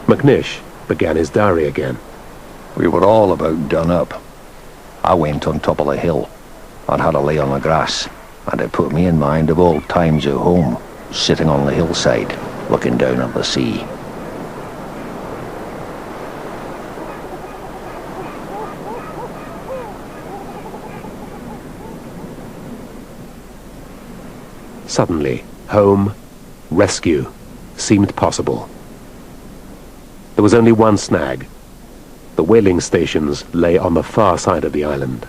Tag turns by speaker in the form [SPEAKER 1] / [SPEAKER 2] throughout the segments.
[SPEAKER 1] McNish began his diary again.
[SPEAKER 2] We were all about done up. I went on top of the hill and had a lay on the grass, and it put me in mind of old times at home, sitting on the hillside, looking down at the sea.
[SPEAKER 1] Suddenly, home, rescue, seemed possible. There was only one snag. The whaling stations lay on the far side of the island.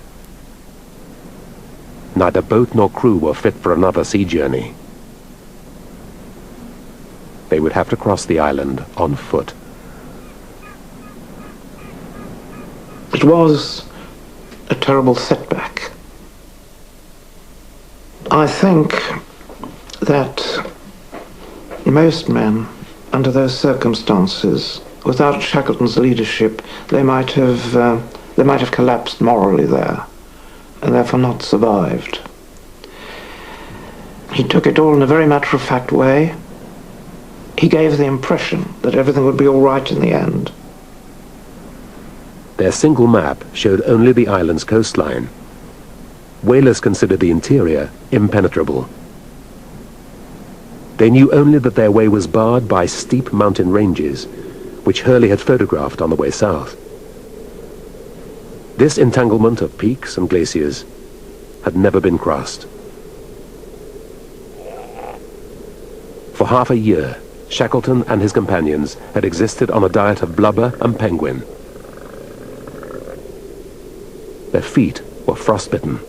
[SPEAKER 1] Neither boat nor crew were fit for another sea journey. They would have to cross the island on foot.
[SPEAKER 3] It was a terrible setback. I think that most men, under those circumstances, without Shackleton's leadership, they might have collapsed morally there, and therefore not survived. He took it all in a very matter-of-fact way. He gave the impression that everything would be all right in the end.
[SPEAKER 1] Their single map showed only the island's coastline. Whalers considered the interior impenetrable. They knew only that their way was barred by steep mountain ranges, which Hurley had photographed on the way south. This entanglement of peaks and glaciers had never been crossed. For half a year, Shackleton and his companions had existed on a diet of blubber and penguin. Their feet were frostbitten.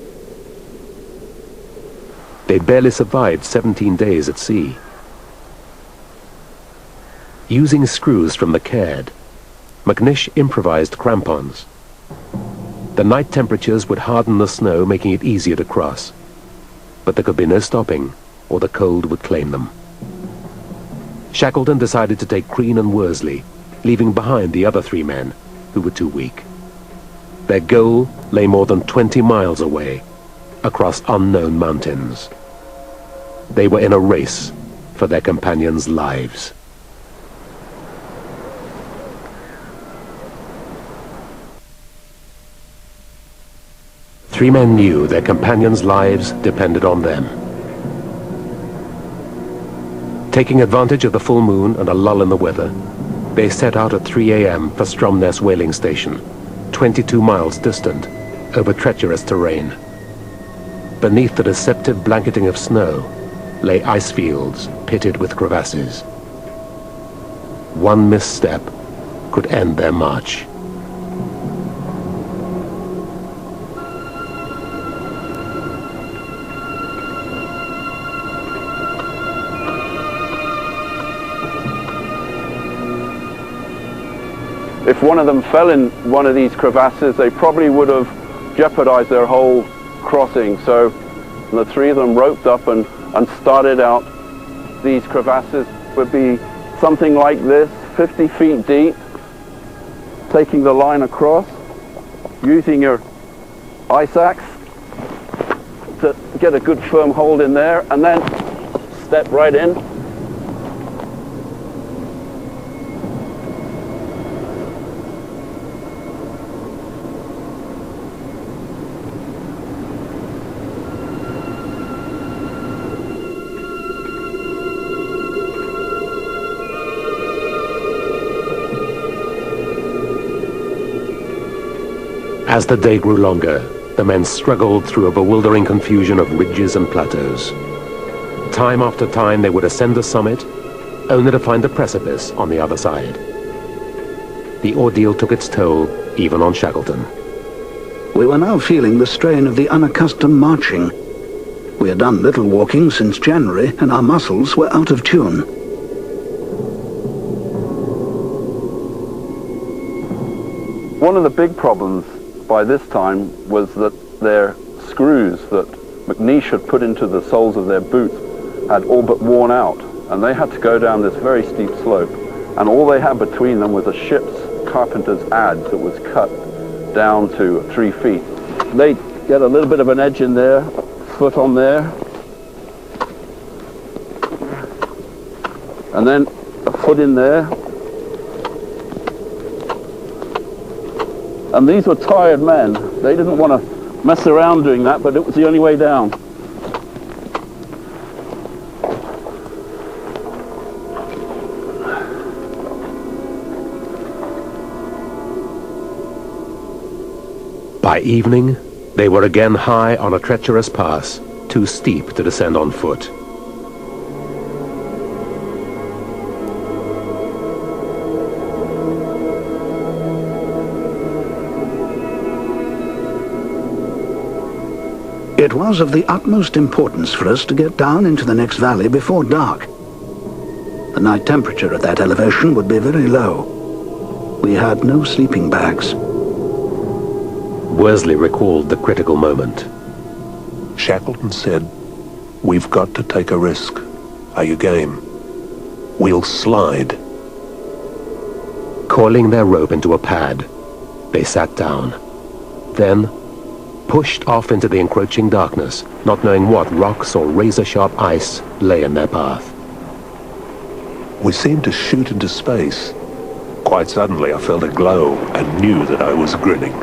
[SPEAKER 1] They barely survived 17 days at sea. Using screws from the Caird, McNish improvised crampons. The night temperatures would harden the snow, making it easier to cross. But there could be no stopping, or the cold would claim them. Shackleton decided to take Crean and Worsley, leaving behind the other 3 men, who were too weak. Their goal lay more than 20 miles away, across unknown mountains. They were in a race for their companions' lives. Three men knew their companions' lives depended on them. Taking advantage of the full moon and a lull in the weather, they set out at 3 a.m. for Stromness whaling station, 22 miles distant, over treacherous terrain. Beneath the deceptive blanketing of snow lay ice fields pitted with crevasses. One misstep could end their march.
[SPEAKER 4] If one of them fell in one of these crevasses, they probably would have jeopardized their whole crossing. So the 3 of them roped up and started out. These crevasses would be something like this, 50 feet deep, taking the line across, using your ice axe to get a good firm hold in there, and then step right in.
[SPEAKER 1] As the day grew longer, the men struggled through a bewildering confusion of ridges and plateaus. Time after time they would ascend the summit, only to find the precipice on the other side. The ordeal took its toll even on Shackleton.
[SPEAKER 5] We were now feeling the strain of the unaccustomed marching. We had done little walking since January, and our muscles were out of tune.
[SPEAKER 4] One of the big problems by this time was that their screws that McNish had put into the soles of their boots had all but worn out, and they had to go down this very steep slope, and all they had between them was a ship's carpenter's adze that was cut down to 3 feet. They get a little bit of an edge in there, foot on there, and then a foot in there, And these were tired men. They didn't want to mess around doing that, but it was the only way down.
[SPEAKER 1] By evening, they were again high on a treacherous pass, too steep to descend on foot.
[SPEAKER 5] It was of the utmost importance for us to get down into the next valley before dark. The night temperature at that elevation would be very low. We had no sleeping bags.
[SPEAKER 1] Worsley recalled the critical moment.
[SPEAKER 6] Shackleton said, "We've got to take a risk. Are you game? We'll slide."
[SPEAKER 1] Coiling their rope into a pad, they sat down. Then pushed off into the encroaching darkness, not knowing what rocks or razor-sharp ice lay in their path.
[SPEAKER 6] We seemed to shoot into space. Quite suddenly I felt a glow and knew that I was grinning.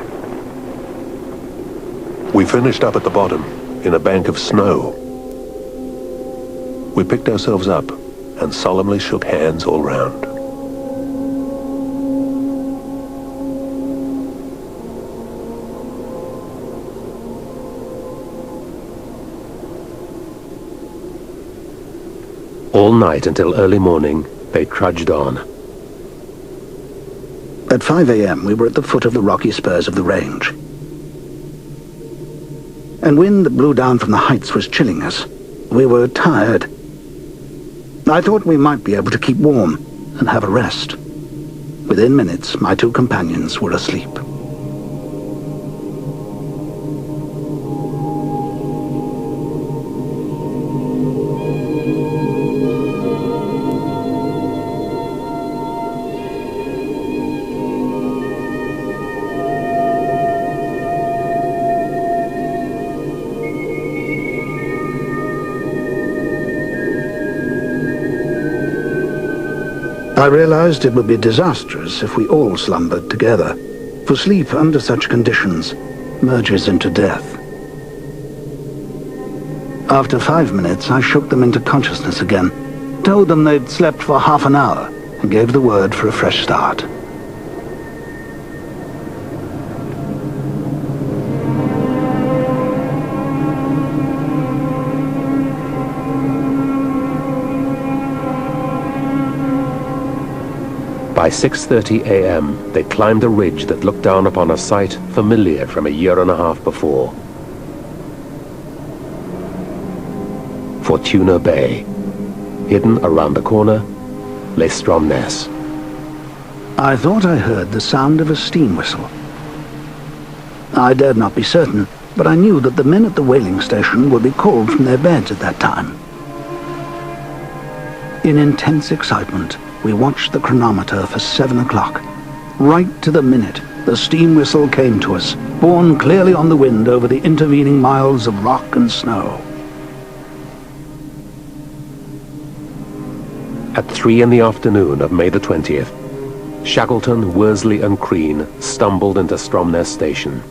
[SPEAKER 6] We finished up at the bottom, in a bank of snow. We picked ourselves up and solemnly shook hands all round.
[SPEAKER 1] All night until early morning, they trudged on.
[SPEAKER 5] At 5 a.m. we were at the foot of the rocky spurs of the range. And wind that blew down from the heights was chilling us. We were tired. I thought we might be able to keep warm and have a rest. Within minutes, my two companions were asleep. I realized it would be disastrous if we all slumbered together, for sleep under such conditions merges into death. After 5 minutes, I shook them into consciousness again, told them they'd slept for half an hour, and gave the word for a fresh start.
[SPEAKER 1] By 6:30 a.m., they climbed a ridge that looked down upon a site familiar from a year and a half before. Fortuna Bay. Hidden around the corner lay Stromness.
[SPEAKER 5] I thought I heard the sound of a steam whistle. I dared not be certain, but I knew that the men at the whaling station would be called from their beds at that time. In intense excitement, we watched the chronometer for 7 o'clock. Right to the minute, the steam whistle came to us, borne clearly on the wind over the intervening miles of rock and snow.
[SPEAKER 1] At 3 in the afternoon of May the 20th, Shackleton, Worsley and Crean stumbled into Stromness Station.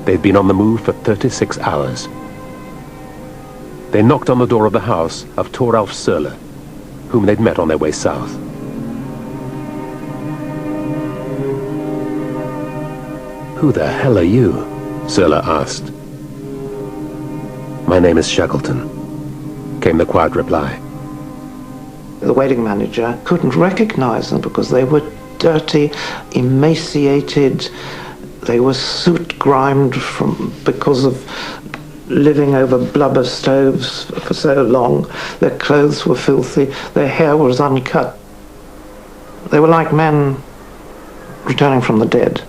[SPEAKER 1] They'd been on the move for 36 hours. They knocked on the door of the house of Toralf Sørle, whom they'd met on their way south. "Who the hell are you?" Sørle asked. "My name is Shackleton," came the quiet reply.
[SPEAKER 3] The whaling manager couldn't recognize them because they were dirty, emaciated. They were soot-grimed because of living over blubber stoves for so long. Their clothes were filthy. Their hair was uncut. They were like men returning from the dead.